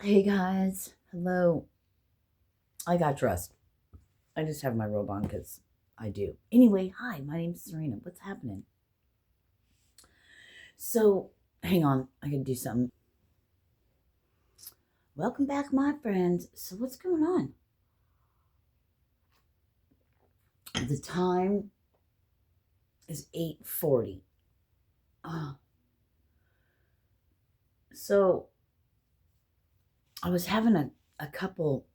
Hey guys, hello. I got dressed. I just have my robe on because I do. Anyway, hi, my name's Serena. What's happening? So, hang on, I gotta do something. Welcome back, my friends. So, what's going on? The time is 8:40. Uh, so, I was having a couple.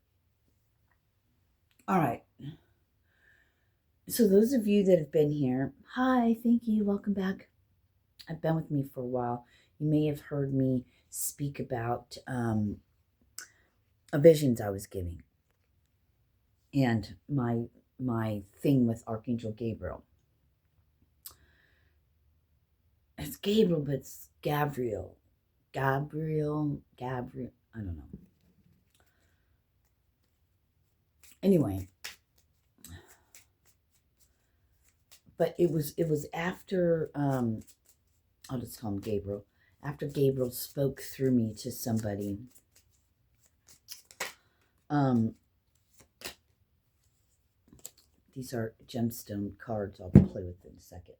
All right. So, those of you that have been here, hi, thank you. Welcome back. Have been with me for a while. You may have heard me speak about visions I was giving and my thing with Archangel Gabriel. It's Gabriel, but it's Gabriel. Gabriel. I don't know. Anyway, but it was after I'll just call him Gabriel. After Gabriel spoke through me to somebody. Um these are gemstone cards I'll play with in a second.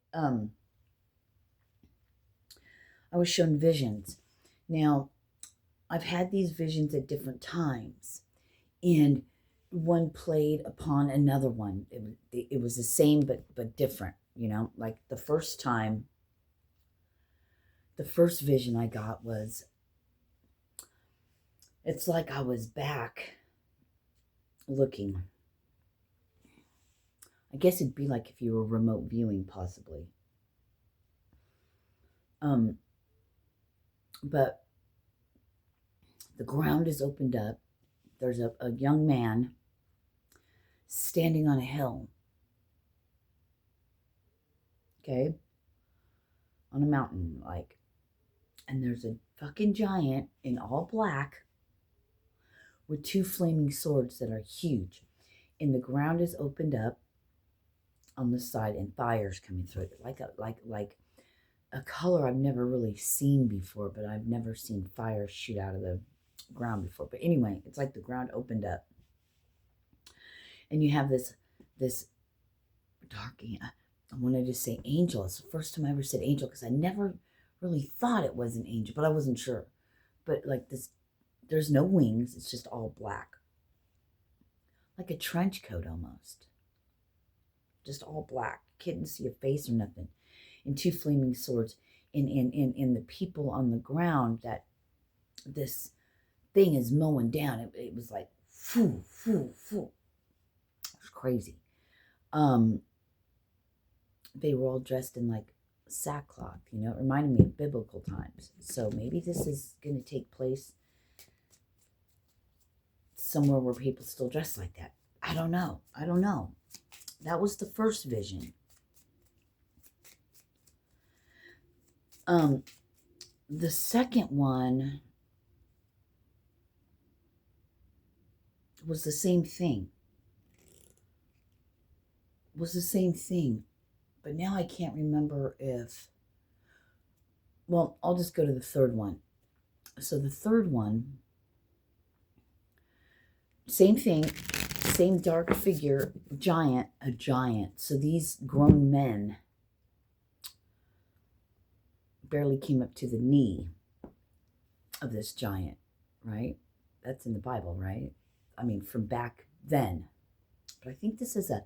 I was shown visions. Now, I've had these visions at different times, and one played upon another one. It was the same but different, like the first time, the first vision I got was, it's like I was back looking. I guess it'd be like if you were remote viewing, possibly. Um, but the ground is opened up. There's a young man standing on a hill, okay, on a mountain, like, and there's a fucking giant in all black with two flaming swords that are huge. And the ground is opened up on the side and fire's coming through it. Like a color I've never really seen before, but I've never seen fire shoot out of the ground before. But anyway, it's like the ground opened up. And you have this dark, I wanted to say angel. It's the first time I ever said angel because I never really thought it was an angel, but I wasn't sure. But like this, there's no wings, it's just all black. Like a trench coat almost. Just all black. Couldn't see a face or nothing. And two flaming swords. And the people on the ground that this thing is mowing down. It was like, foo, foo, foo. It was crazy. They were all dressed in like sackcloth, it reminded me of biblical times. So maybe this is going to take place somewhere where people still dress like that. I don't know. That was the first vision. The second one was the same thing. But now I can't remember if, well, I'll just go to the third one. So the third one, same thing, same dark figure, a giant. So these grown men barely came up to the knee of this giant, right? That's in the Bible, right? I mean, from back then. But I think this is a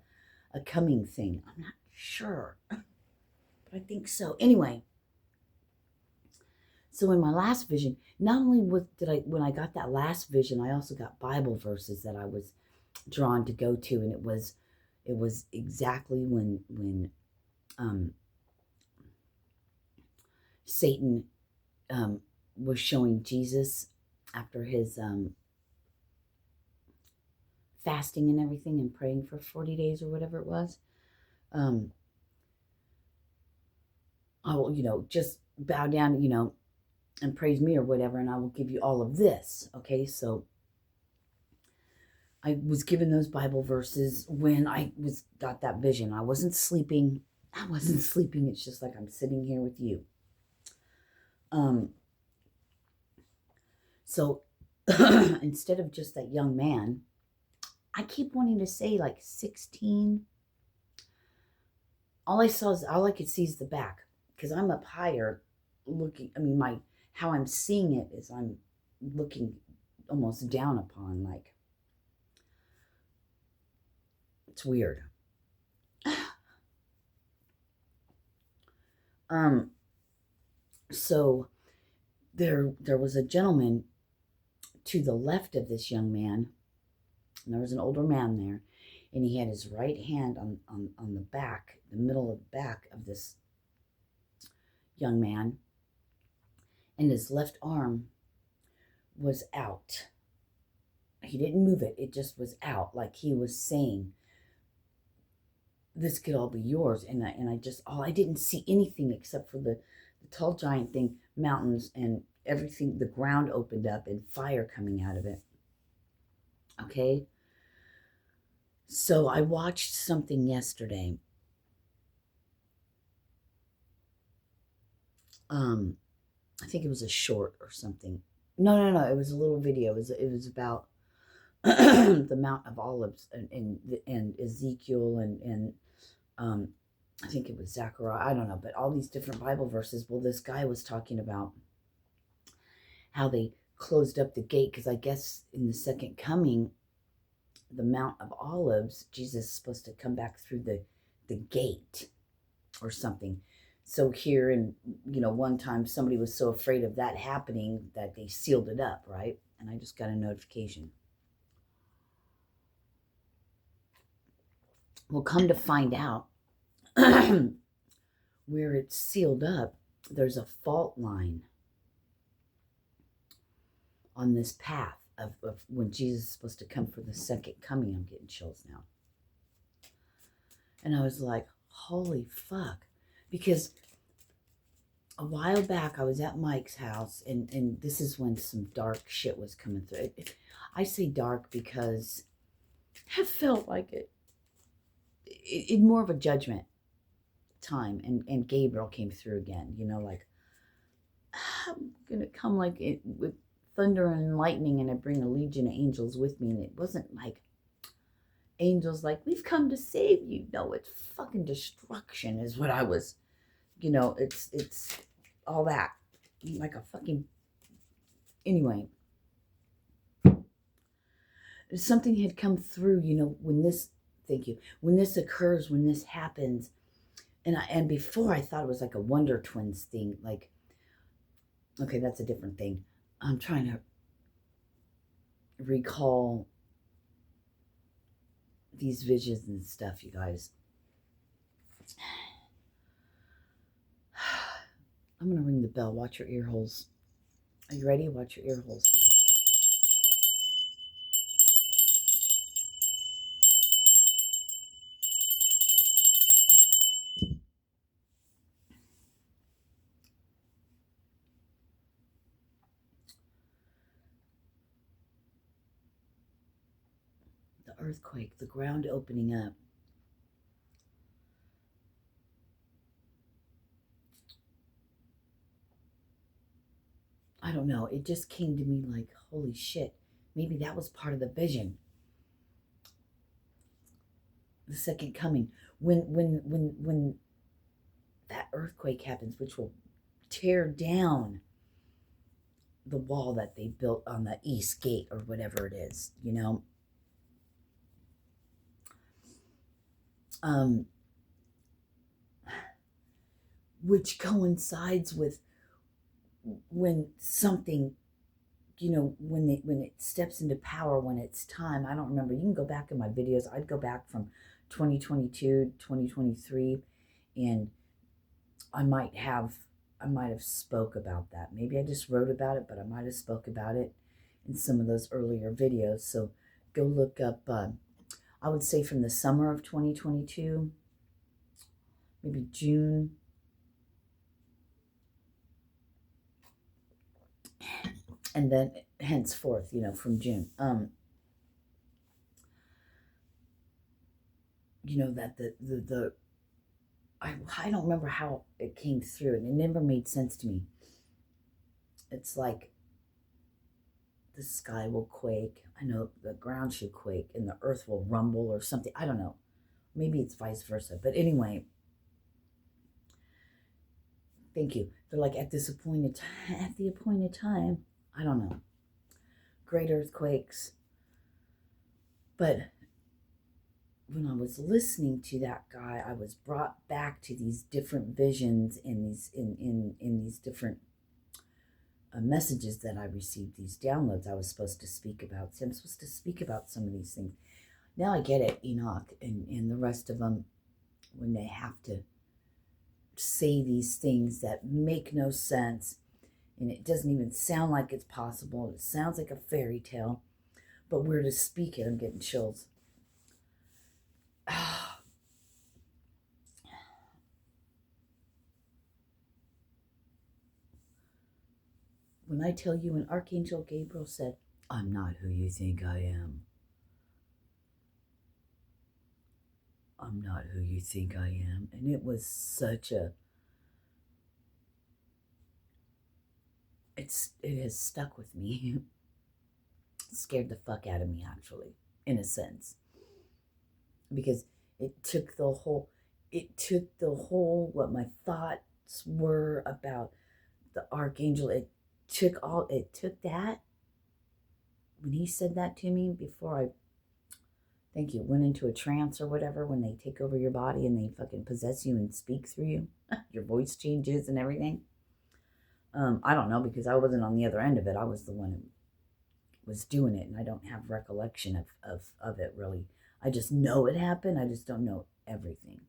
coming thing. I'm not sure, but I think so. Anyway, so in my last vision, not only when I got that last vision, I also got Bible verses that I was drawn to go to, and it was exactly when Satan was showing Jesus after his fasting and everything and praying for 40 days or whatever it was. I will, just bow down, and praise me or whatever, and I will give you all of this. Okay, so I was given those Bible verses when I got that vision. I wasn't sleeping. It's just like I'm sitting here with you. So instead of just that young man, I keep wanting to say like 16. All I could see is the back, because I'm up higher looking. I mean, how I'm seeing it is I'm looking almost down upon, like, it's weird. So there was a gentleman to the left of this young man, and there was an older man there, and he had his right hand on the back, the middle of the back of this young man, and his left arm was out. He didn't move it. It just was out, like he was saying, this could all be yours. And I didn't see anything except for the tall giant thing, mountains, and everything. The ground opened up and fire coming out of it. Okay. So I watched something yesterday. I think it was a short or something. No. It was a little video. It was about the Mount of Olives and Ezekiel and I think it was Zechariah. I don't know, but all these different Bible verses. Well, this guy was talking about how they closed up the gate, because I guess in the second coming, the Mount of Olives, Jesus is supposed to come back through the gate or something. So here, and one time somebody was so afraid of that happening that they sealed it up, right? And I just got a notification. Well, come to find out, where it's sealed up, there's a fault line on this path of when Jesus is supposed to come for the second coming. I'm getting chills now. And I was like, holy fuck. Because a while back, I was at Mike's house, and this is when some dark shit was coming through. I say dark because I felt like it more of a judgment time, and Gabriel came through again, like, I'm gonna come like it with thunder and lightning, and I bring a legion of angels with me. And it wasn't like angels like, we've come to save you. No, it's fucking destruction is what I was, it's all that, like a fucking, anyway, something had come through, when this, thank you, when this occurs, when this happens. And before, I thought it was like a Wonder Twins thing. Like, okay, that's a different thing. I'm trying to recall these visions and stuff, you guys. I'm going to ring the bell. Watch your ear holes. Are you ready? Watch your ear holes. The earthquake, the ground opening up. I don't know. It just came to me like, holy shit. Maybe that was part of the vision. The second coming. When that earthquake happens, which will tear down the wall that they built on the east gate or whatever it is, which coincides with when something, when it steps into power, when it's time. I don't remember. You can go back in my videos. I'd go back from 2022, 2023, and I might have spoke about that. Maybe I just wrote about it, but I might have spoke about it in some of those earlier videos. So go look up, I would say from the summer of 2022, maybe June. And then henceforth, from June. That I don't remember how it came through, and it never made sense to me. It's like the sky will quake. I know the ground should quake and the earth will rumble or something. I don't know. Maybe it's vice versa. But anyway, thank you. They're like at the appointed time. I don't know. Great earthquakes. But when I was listening to that guy, I was brought back to these different visions in these different messages that I received, these downloads I was supposed to speak about. See, I'm supposed to speak about some of these things. Now I get it, Enoch and the rest of them, when they have to say these things that make no sense, and it doesn't even sound like it's possible. It sounds like a fairy tale, but we're to speak it. I'm getting chills. When I tell you, when Archangel Gabriel said, "I'm not who you think I am. I'm not who you think I am." And it was such a, it has stuck with me. It scared the fuck out of me, actually, in a sense. Because it took the whole, what my thoughts were about the Archangel. It took that, when he said that to me before I, thank you, went into a trance or whatever, when they take over your body and they fucking possess you and speak through you, your voice changes and everything. I don't know, because I wasn't on the other end of it. I was the one who was doing it, and I don't have recollection of it really. I just know it happened. I just don't know everything.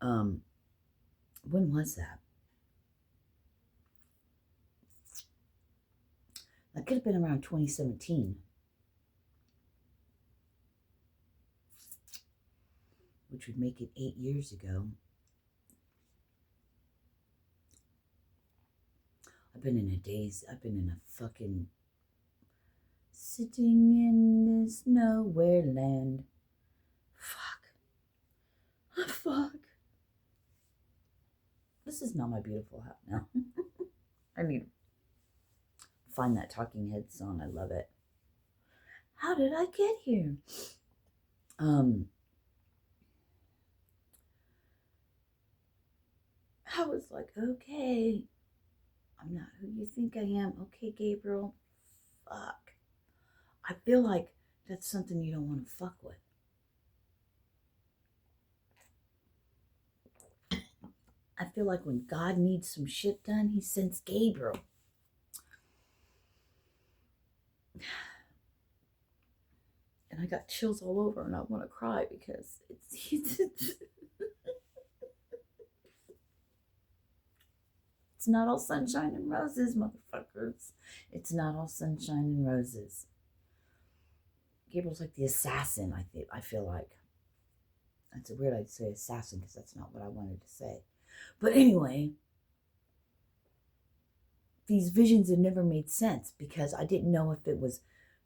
When was that? That could have been around 2017. Which would make it 8 years ago. I've been in a daze. I've been in a fucking sitting in this nowhere land. Fuck. This is not my beautiful hat now. I need to find that Talking Heads song. I love it. How did I get here? I was like, okay, I'm not who you think I am. Okay, Gabriel. Fuck. I feel like that's something you don't want to fuck with. I feel like when God needs some shit done, he sends Gabriel. And I got chills all over, and I want to cry because it's it's not all sunshine and roses, motherfuckers. It's not all sunshine and roses. Gabriel's like the assassin, I feel like. That's a weird I'd say assassin, because that's not what I wanted to say. But anyway, these visions have never made sense, because I didn't know if it was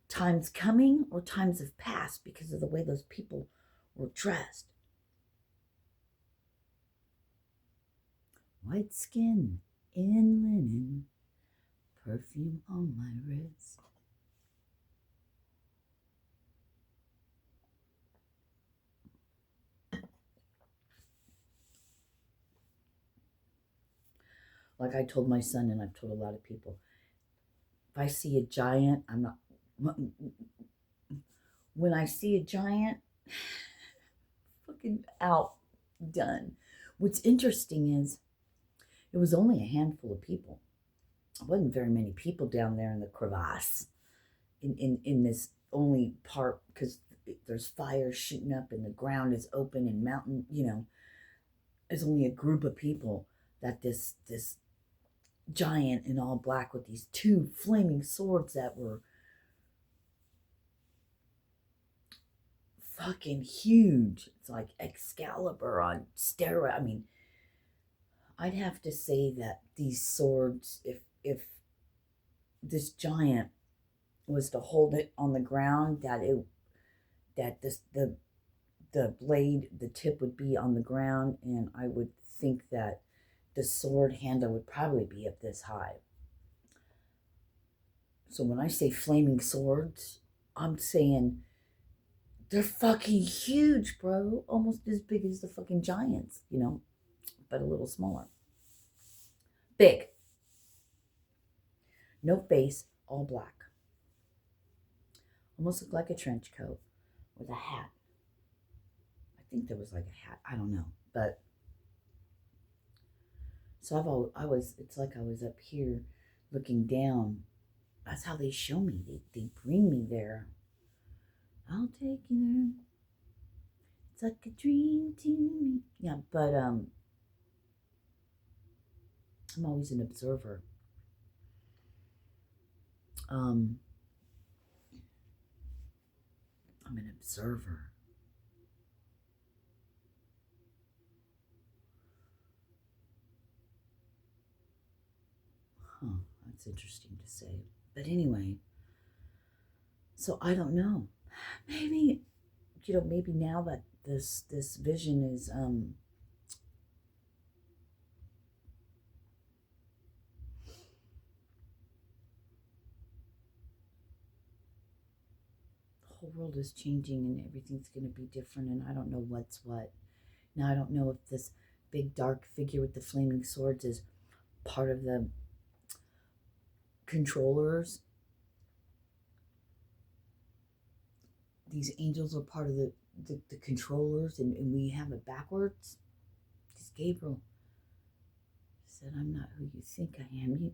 times coming or times have passed, because of the way those people were dressed. White skin in linen, perfume on my wrist. Like I told my son, and I've told a lot of people, if I see a giant, I'm not, when I see a giant, fucking out, done. What's interesting is, it was only a handful of people. It wasn't very many people down there in the crevasse, in this only part, because there's fire shooting up and the ground is open and mountain, there's only a group of people that this giant in all black with these two flaming swords that were fucking huge. It's like Excalibur on steroids. I mean, I'd have to say that these swords, if this giant was to hold it on the ground, the blade, the tip would be on the ground, and I would think that the sword handle would probably be up this high. So when I say flaming swords, I'm saying they're fucking huge, bro. Almost as big as the fucking giants, but a little smaller. Big. No face, all black. Almost looked like a trench coat with a hat. I think there was like a hat. I don't know. But so it's like I was up here looking down. That's how they show me. They bring me there. I'll take you there. It's like a dream to me. Yeah, but I'm always an observer. I'm an observer. Huh, that's interesting to say. But anyway, so I don't know. Maybe, maybe now that this vision is the whole world is changing and everything's going to be different, and I don't know what's what. Now I don't know if this big dark figure with the flaming swords is part of the controllers. These angels are part of the controllers, and we have it backwards. Because Gabriel said, I'm not who you think I am.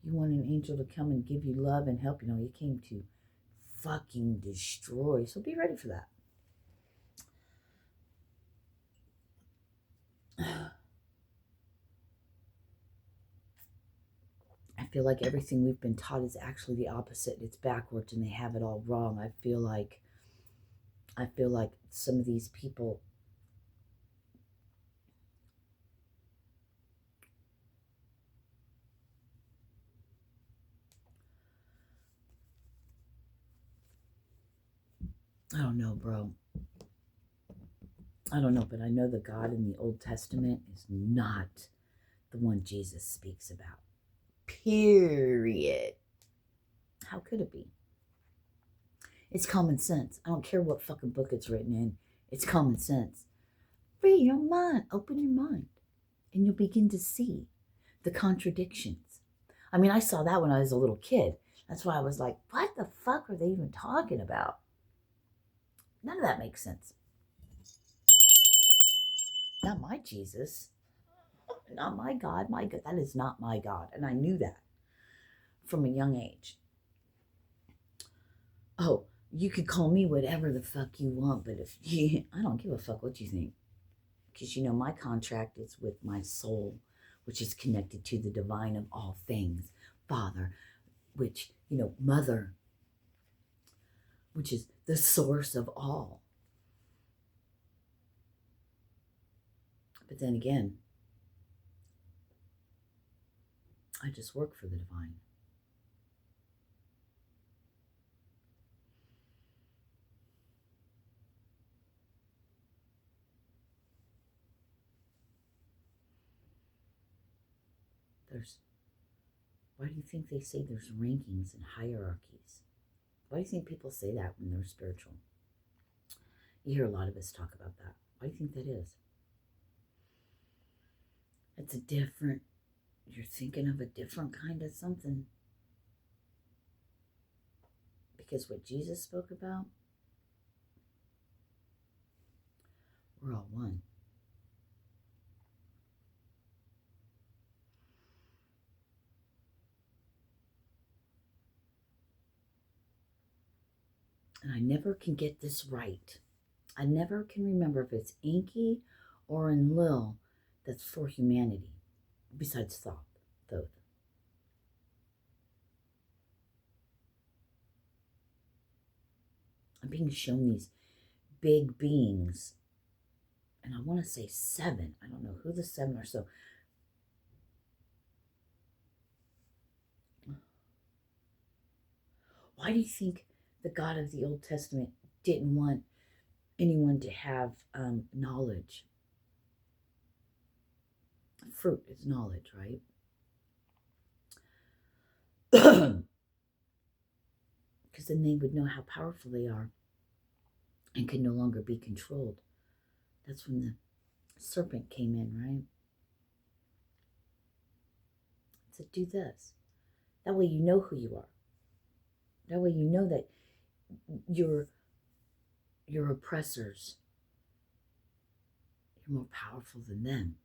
You want an angel to come and give you love and help. He came to fucking destroy. So be ready for that. I feel like everything we've been taught is actually the opposite. It's backwards and they have it all wrong. I feel like some of these people I don't know, bro. I don't know, but I know the God in the Old Testament is not the one Jesus speaks about. Period. How could it be? It's common sense. I don't care what fucking book it's written in. It's common sense. Free your mind. Open your mind. And you'll begin to see the contradictions. I mean, I saw that when I was a little kid. That's why I was like, what the fuck are they even talking about? None of that makes sense. Not my Jesus. Not my God. My God. That is not my God. And I knew that from a young age. Oh, you could call me whatever the fuck you want, but I don't give a fuck what you think. Because my contract is with my soul, which is connected to the divine of all things. Father, which, mother, which is the source of all. But then again, I just work for the divine. Why do you think they say there's rankings and hierarchies? Why do you think people say that when they're spiritual? You hear a lot of us talk about that. Why do you think that is? You're thinking of a different kind of something. Because what Jesus spoke about, we're all one. And I never can get this right. I never can remember if it's Enki or Enlil that's for humanity, besides Thoth. I'm being shown these big beings, and I want to say 7. I don't know who the 7 are. So why do you think the God of the Old Testament didn't want anyone to have knowledge? Fruit is knowledge, right? because then they would know how powerful they are and could no longer be controlled. That's when the serpent came in, right? It said, do this. That way you know who you are. That way you know that your oppressors, you're more powerful than them.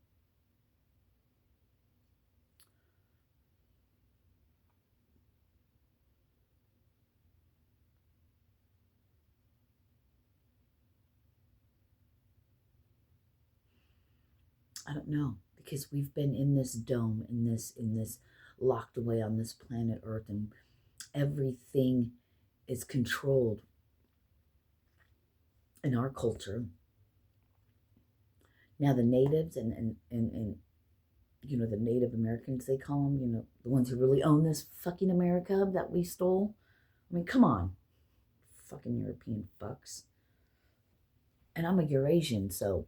I don't know, because we've been in this dome, in this locked away on this planet Earth, and everything is controlled in our culture. Now the natives and you know, the Native Americans, they call them, you know, the ones who really own this fucking America that we stole. I mean, come on, fucking European fucks. And I'm a Eurasian, so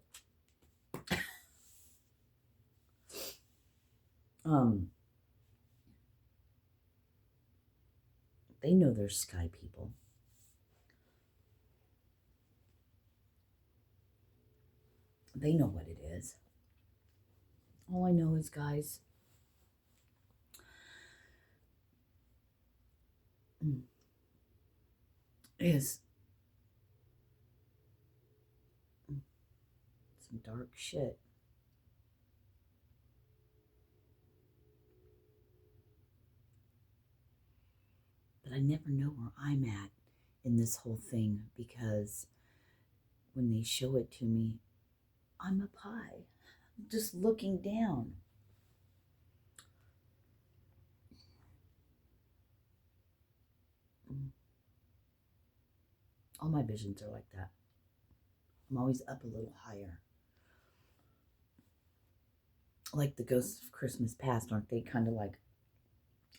they know they're sky people. They know what it is. All I know is, guys, is some dark shit. But I never know where I'm at in this whole thing, because when they show it to me, I'm up high, just looking down. All my visions are like that. I'm always up a little higher. Like the ghosts of Christmas past, aren't they kind of like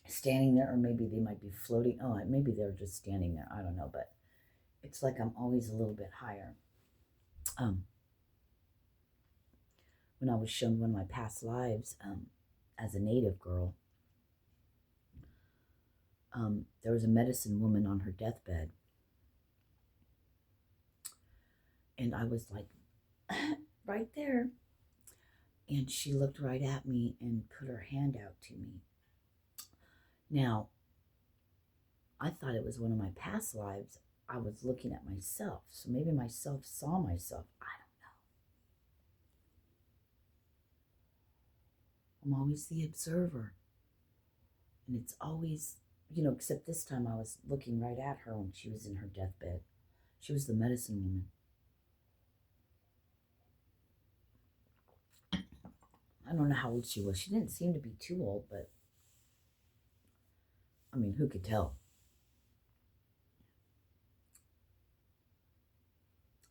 standing there? Or maybe they might be floating. Oh, maybe they're just standing there. I don't know, but it's like I'm always a little bit higher. When I was shown one of my past lives as a native girl, there was a medicine woman on her deathbed. And I was like, right there. And she looked right at me and put her hand out to me. Now, I thought it was one of my past lives. I was looking at myself. So maybe myself saw myself. I don't know. I'm always the observer. And it's always, you know, except this time I was looking right at her when she was in her deathbed. She was the medicine woman. I don't know how old she was. She didn't seem to be too old, but I mean, who could tell?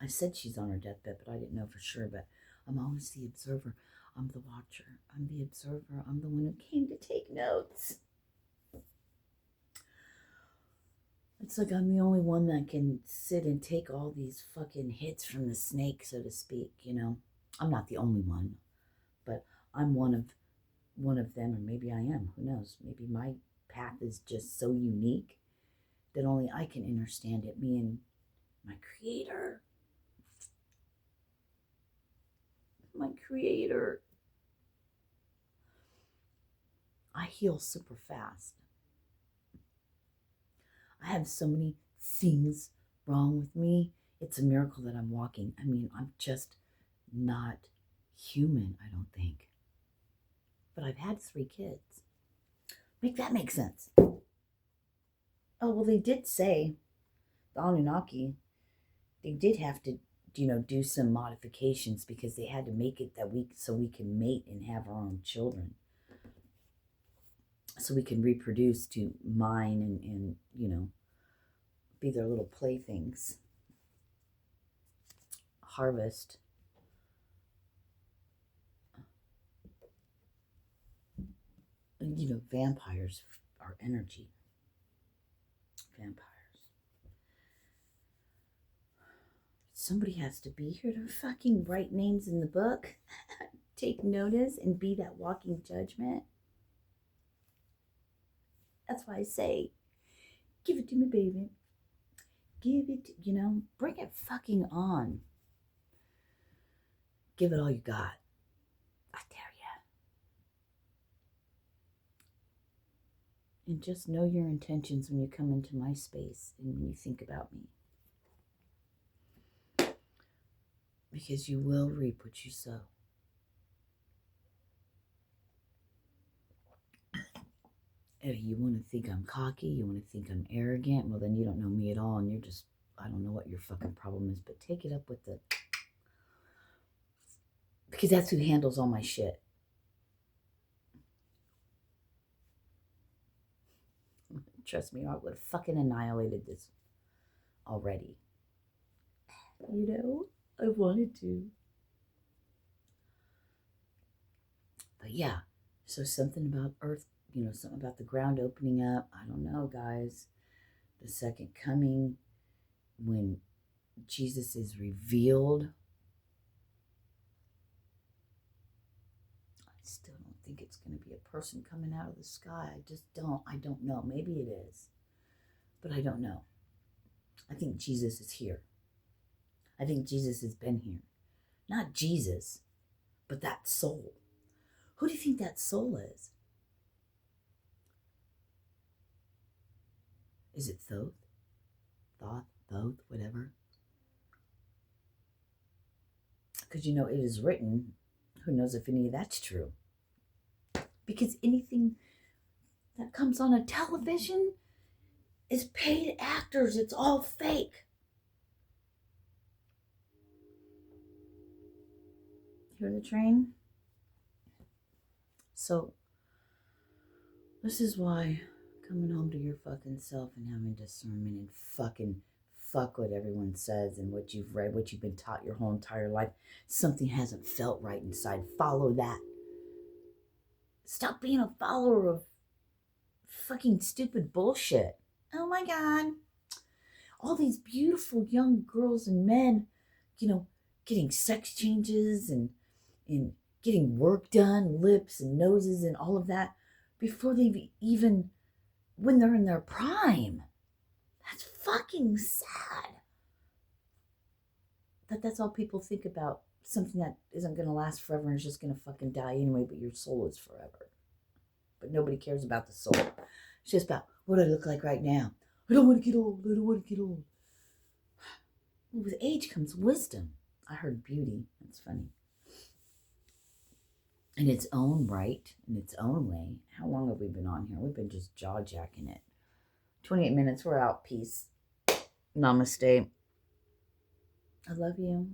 I said she's on her deathbed, but I didn't know for sure. But I'm always the observer. I'm the watcher. I'm the observer. I'm the one who came to take notes. It's like I'm the only one that can sit and take all these fucking hits from the snake, so to speak, you know? I'm not the only one, but I'm one of them, or maybe I am. Who knows? Maybe my path is just so unique that only I can understand it, me and my creator. My creator. I heal super fast. I have so many things wrong with me. It's a miracle that I'm walking. I mean, I'm just not human, I don't think. But I've had 3 kids. Make that make sense. Oh, well, they did say, the Anunnaki, they did have to, you know, do some modifications because they had to make it that so we can mate and have our own children. So we can reproduce to mine and you know, be their little playthings. Harvest. And, you know, vampires are energy. Vampires. Somebody has to be here to fucking write names in the book, take notice, and be that walking judgment. That's why I say, give it to me, baby. Give it, bring it fucking on. Give it all you got. I dare you. And just know your intentions when you come into my space and when you think about me. Because you will reap what you sow. If you want to think I'm cocky, you want to think I'm arrogant, well, then you don't know me at all, and you're just, I don't know what your fucking problem is, but take it up with the, because that's who handles all my shit. Trust me, I would have fucking annihilated this already. I wanted to. But yeah, so something about earth, something about the ground opening up. I don't know, guys. The second coming, when Jesus is revealed, I still don't think it's going to be a person coming out of the sky. I don't know. Maybe it is, but I don't know. I think Jesus is here. I think Jesus has been here. Not Jesus, but that soul. Who do you think that soul is? Is it Thoth? Thoth, whatever? Because it is written, who knows if any of that's true? Because anything that comes on a television is paid actors. It's all fake. Hear the train? So, this is why coming home to your fucking self and having discernment and fucking fuck what everyone says and what you've read, what you've been taught your whole entire life. Something hasn't felt right inside. Follow that. Stop being a follower of fucking stupid bullshit. Oh my God. All these beautiful young girls and men, getting sex changes and getting work done, lips and noses and all of that before they've even, when they're in their prime. That's fucking sad. That's all people think about. Something that isn't going to last forever and is just going to fucking die anyway, but your soul is forever. But nobody cares about the soul. It's just about what I look like right now. I don't want to get old. Well, with age comes wisdom. I heard beauty. That's funny. In its own right, in its own way. How long have we been on here? We've been just jaw-jacking it. 28 minutes. We're out. Peace. Namaste. I love you.